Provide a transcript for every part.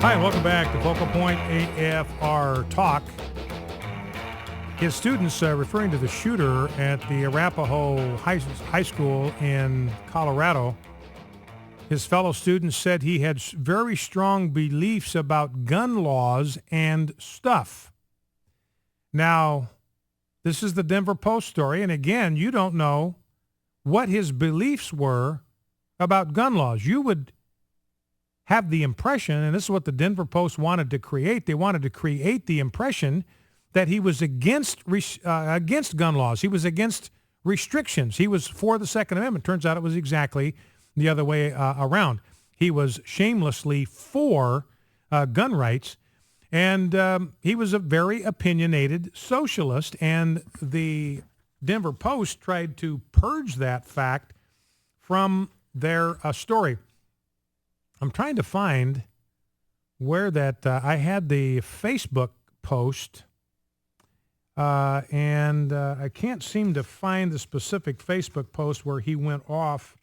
Hi, and welcome back to Focal Point AFR Talk. His students, referring to the shooter at the Arapahoe High School in Colorado, his fellow students said he had very strong beliefs about gun laws and stuff. Now, this is the Denver Post story, and again, you don't know what his beliefs were about gun laws. You would have the impression, and this is what the Denver Post wanted to create, they wanted to create the impression that he was against gun laws. He was against restrictions. He was for the Second Amendment. Turns out it was exactly the other way around. He was shamelessly for gun rights, and he was a very opinionated socialist, and the Denver Post tried to purge that fact from their story. I'm trying to find where that I had the Facebook post, and I can't seem to find the specific Facebook post where he went off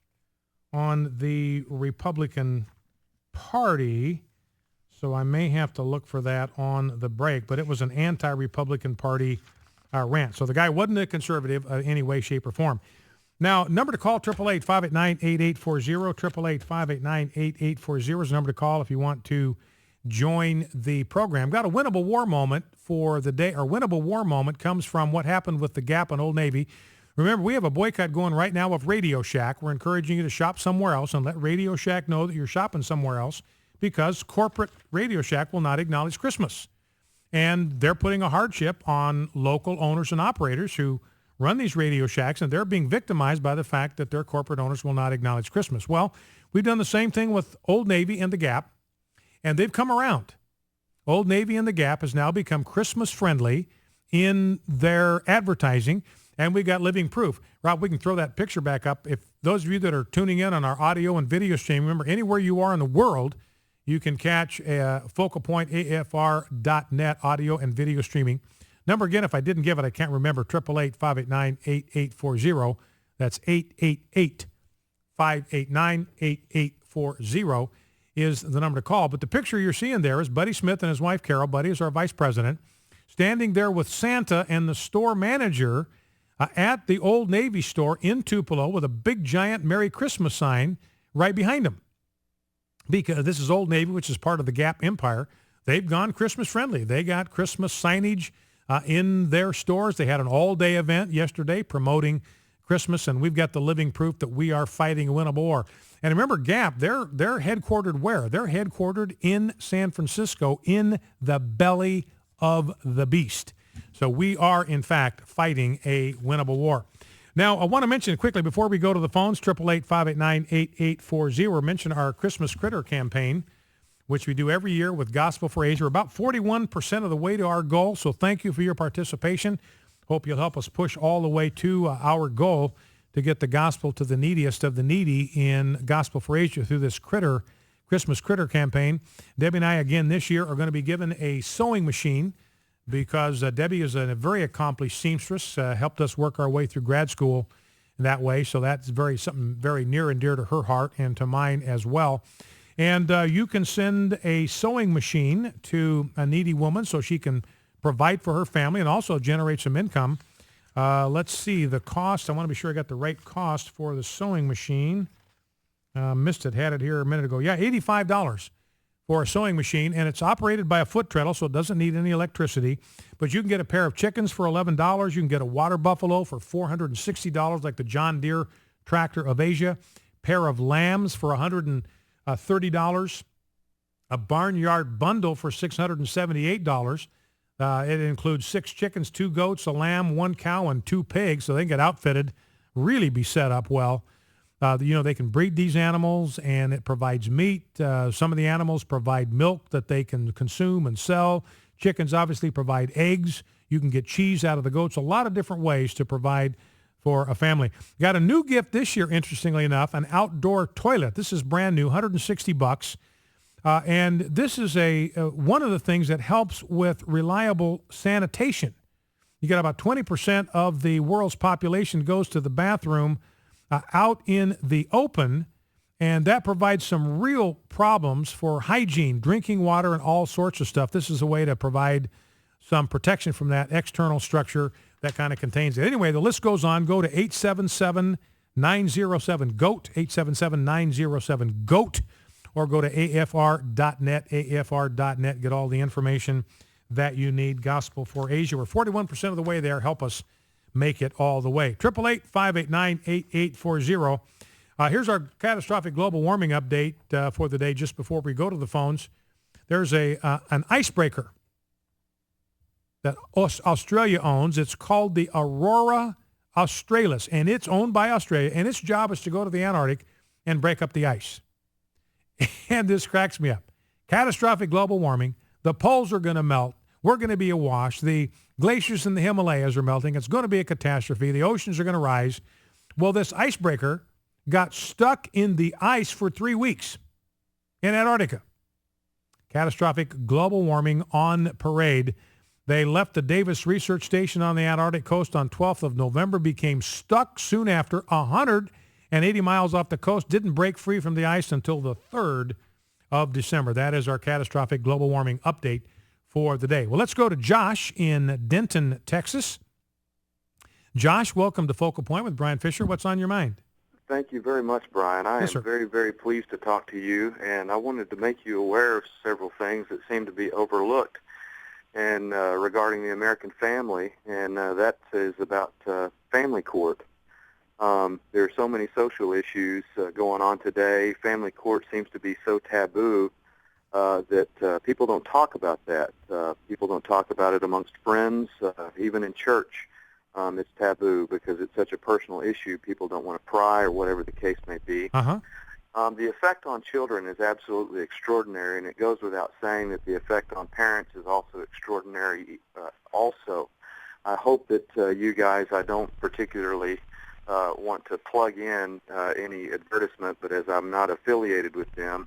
on the Republican Party, so I may have to look for that on the break, but it was an anti-Republican Party rant. So the guy wasn't a conservative in any way, shape, or form. Now, number to call, 888-589-8840, 888-589-8840 is the number to call if you want to join the program. Got a winnable war moment for the day. Our winnable war moment comes from what happened with the Gap and Old Navy. Remember, we have a boycott going right now of Radio Shack. We're encouraging you to shop somewhere else and let Radio Shack know that you're shopping somewhere else because corporate Radio Shack will not acknowledge Christmas. And they're putting a hardship on local owners and operators who run these Radio Shacks, and they're being victimized by the fact that their corporate owners will not acknowledge Christmas. Well, we've done the same thing with Old Navy and the Gap, and they've come around. Old Navy and the Gap has now become Christmas friendly in their advertising, and we've got living proof. Rob, we can throw that picture back up. If those of you that are tuning in on our audio and video stream, remember, anywhere you are in the world, you can catch FocalPointAFR.net audio and video streaming. Number again, if I didn't give it, I can't remember, 888-589-8840. That's 888-589-8840 is the number to call. But the picture you're seeing there is Buddy Smith and his wife, Carol. Buddy is our vice president, standing there with Santa and the store manager at the Old Navy store in Tupelo with a big, giant Merry Christmas sign right behind him. Because this is Old Navy, which is part of the Gap empire. They've gone Christmas friendly. They got Christmas signage in their stores. They had an all-day event yesterday promoting Christmas, and we've got the living proof that we are fighting a winnable war. And remember, Gap, they're headquartered where? They're headquartered in San Francisco, in the belly of the beast. So we are, in fact, fighting a winnable war. Now, I want to mention quickly before we go to the phones, 888-589-8840, mention our Christmas Critter campaign, which we do every year with Gospel for Asia. We're about 41% of the way to our goal, so thank you for your participation. Hope you'll help us push all the way to our goal to get the gospel to the neediest of the needy in Gospel for Asia through this Christmas Critter campaign. Debbie and I, again, this year are going to be given a sewing machine because Debbie is a very accomplished seamstress, helped us work our way through grad school that way, so that's something very near and dear to her heart and to mine as well. And you can send a sewing machine to a needy woman so she can provide for her family and also generate some income. Let's see the cost. I want to be sure I got the right cost for the sewing machine. Missed it, had it here a minute ago. Yeah, $85 for a sewing machine, and it's operated by a foot treadle, so it doesn't need any electricity. But you can get a pair of chickens for $11. You can get a water buffalo for $460, like the John Deere tractor of Asia. Pair of lambs for $130. A barnyard bundle for $678. It includes 6 chickens, 2 goats, a lamb, 1 cow, and 2 pigs, so they can get outfitted, really be set up well. They can breed these animals, and it provides meat. Some of the animals provide milk that they can consume and sell. Chickens obviously provide eggs. You can get cheese out of the goats. A lot of different ways to provide for a family. Got a new gift this year, interestingly enough, an outdoor toilet. This is brand new, $160. And this is one of the things that helps with reliable sanitation. You got about 20% of the world's population goes to the bathroom out in the open, And that provides some real problems for hygiene, drinking water, and all sorts of stuff. This is a way to provide some protection from that external structure that kind of contains it. Anyway, the list goes on. Go to 877-907-GOAT, 877-907-GOAT, or go to afr.net, afr.net. Get all the information that you need. Gospel for Asia. We're 41% of the way there. Help us make it all the way. 888-589-8840. Here's our catastrophic global warming update for the day just before we go to the phones. There's an icebreaker that Australia owns. It's called the Aurora Australis, and it's owned by Australia, and its job is to go to the Antarctic and break up the ice. And this cracks me up. Catastrophic global warming. The poles are going to melt. We're going to be awash. The glaciers in the Himalayas are melting. It's going to be a catastrophe. The oceans are going to rise. Well, this icebreaker got stuck in the ice for 3 weeks in Antarctica. Catastrophic global warming on parade. They left the Davis Research Station on the Antarctic coast on 12th of November, became stuck soon after, 180 miles off the coast, didn't break free from the ice until the 3rd of December. That is our catastrophic global warming update for the day. Well, let's go to Josh in Denton, Texas. Josh, welcome to Focal Point with Brian Fisher. What's on your mind? Thank you very much, Brian. I am very, very pleased to talk to you, and I wanted to make you aware of several things that seem to be overlooked and regarding the American family, and that is about family court. There are so many social issues going on today. Family court seems to be so taboo that people don't talk about that. People don't talk about it amongst friends, even in church. It's taboo because it's such a personal issue. People don't want to pry or whatever the case may be. Uh-huh. The effect on children is absolutely extraordinary, and it goes without saying that the effect on parents is also extraordinary also. I hope that you guys, I don't particularly want to plug in any advertisement, but as I'm not affiliated with them,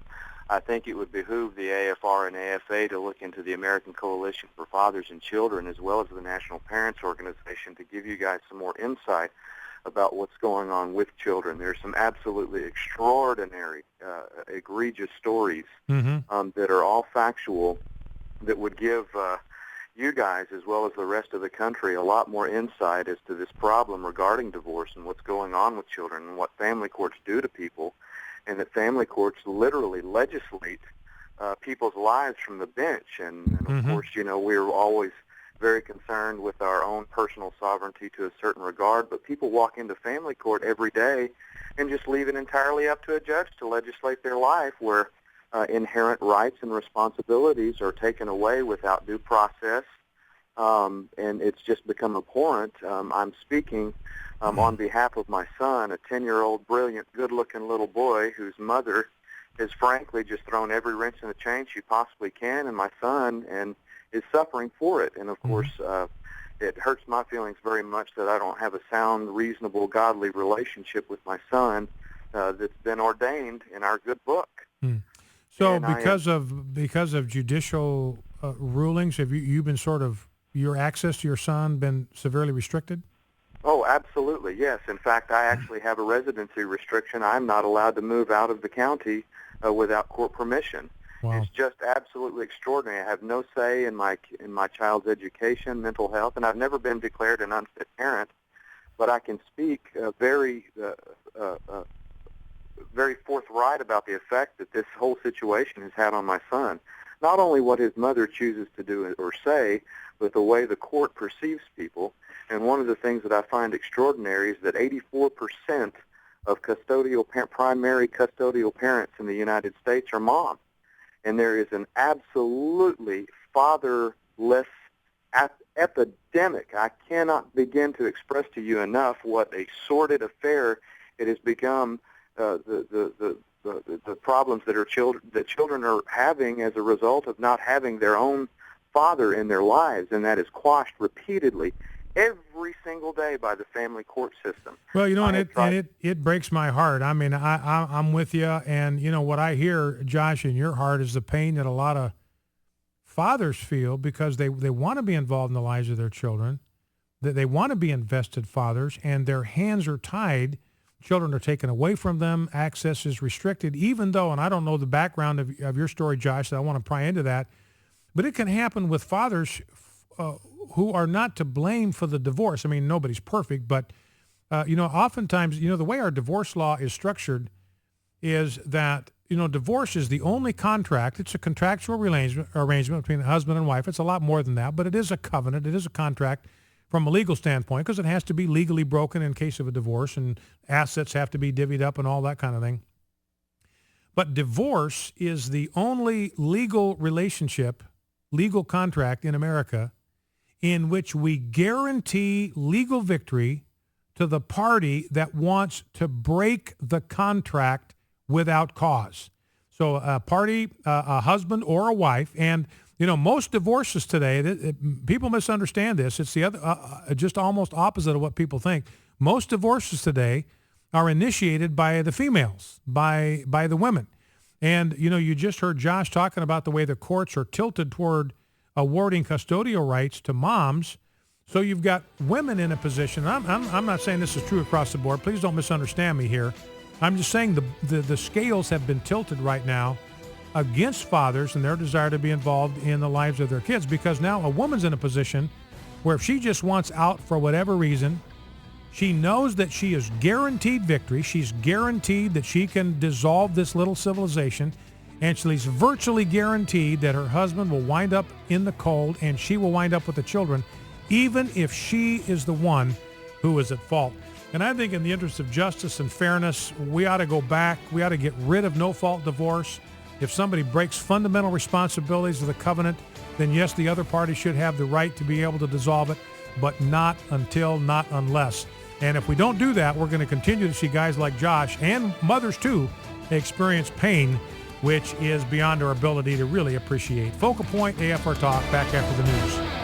I think it would behoove the AFR and AFA to look into the American Coalition for Fathers and Children as well as the National Parents Organization to give you guys some more insight about what's going on with children. There's some absolutely extraordinary, egregious stories that are all factual that would give you guys as well as the rest of the country a lot more insight as to this problem regarding divorce and what's going on with children and what family courts do to people, and that family courts literally legislate people's lives from the bench. And of course, you know, we're always very concerned with our own personal sovereignty to a certain regard, but people walk into family court every day and just leave it entirely up to a judge to legislate their life, where inherent rights and responsibilities are taken away without due process, and it's just become abhorrent. I'm speaking on behalf of my son, a 10-year-old, brilliant, good-looking little boy whose mother has frankly just thrown every wrench in the chain she possibly can, and my son is suffering for it. And of course, it hurts my feelings very much that I don't have a sound, reasonable, godly relationship with my son that's been ordained in our good book. So because of judicial rulings, have you been sort of, your access to your son been severely restricted? Oh, absolutely, yes. In fact, I actually have a residency restriction. I'm not allowed to move out of the county without court permission. Wow. It's just absolutely extraordinary. I have no say in my child's education, mental health, and I've never been declared an unfit parent, but I can speak very forthright about the effect that this whole situation has had on my son. Not only what his mother chooses to do or say, but the way the court perceives people. And one of the things that I find extraordinary is that 84% of primary custodial parents in the United States are moms. And there is an absolutely fatherless epidemic. I cannot begin to express to you enough what a sordid affair it has become. The problems that children are having as a result of not having their own father in their lives, and that is quashed repeatedly every single day by the family court system. Well, you know, it breaks my heart. I mean, I'm with you, and you know what I hear, Josh, in your heart is the pain that a lot of fathers feel because they want to be involved in the lives of their children, that they want to be invested fathers, and their hands are tied Children are taken away from them. Access is restricted, even though, and I don't know the background of your story, Josh, so I want to pry into that, but it can happen with fathers who are not to blame for the divorce. I mean, nobody's perfect, but, oftentimes, the way our divorce law is structured is that, divorce is the only contract. It's a contractual arrangement between a husband and wife. It's a lot more than that, but it is a covenant. It is a contract from a legal standpoint because it has to be legally broken in case of a divorce, and assets have to be divvied up and all that kind of thing. But divorce is the only legal relationship, legal contract in America in which we guarantee legal victory to the party that wants to break the contract without cause. So a party, a husband or a wife, and most divorces today, people misunderstand this. It's the other, just almost opposite of what people think. Most divorces today are initiated by the females, by the women. And, you just heard Josh talking about the way the courts are tilted toward awarding custodial rights to moms. So you've got women in a position. I'm not saying this is true across the board. Please don't misunderstand me here. I'm just saying the scales have been tilted right now against fathers and their desire to be involved in the lives of their kids, because now a woman's in a position where if she just wants out for whatever reason, she knows that she is guaranteed victory. She's guaranteed that she can dissolve this little civilization, and she's virtually guaranteed that her husband will wind up in the cold and she will wind up with the children, even if she is the one who is at fault. And I think in the interest of justice and fairness, we ought to go back. We ought to get rid of no-fault divorce. If somebody breaks fundamental responsibilities of the covenant, then yes, the other party should have the right to be able to dissolve it, but not until, not unless. And if we don't do that, we're going to continue to see guys like Josh, and mothers too, experience pain, which is beyond our ability to really appreciate. Focal Point, AFR Talk, back after the news.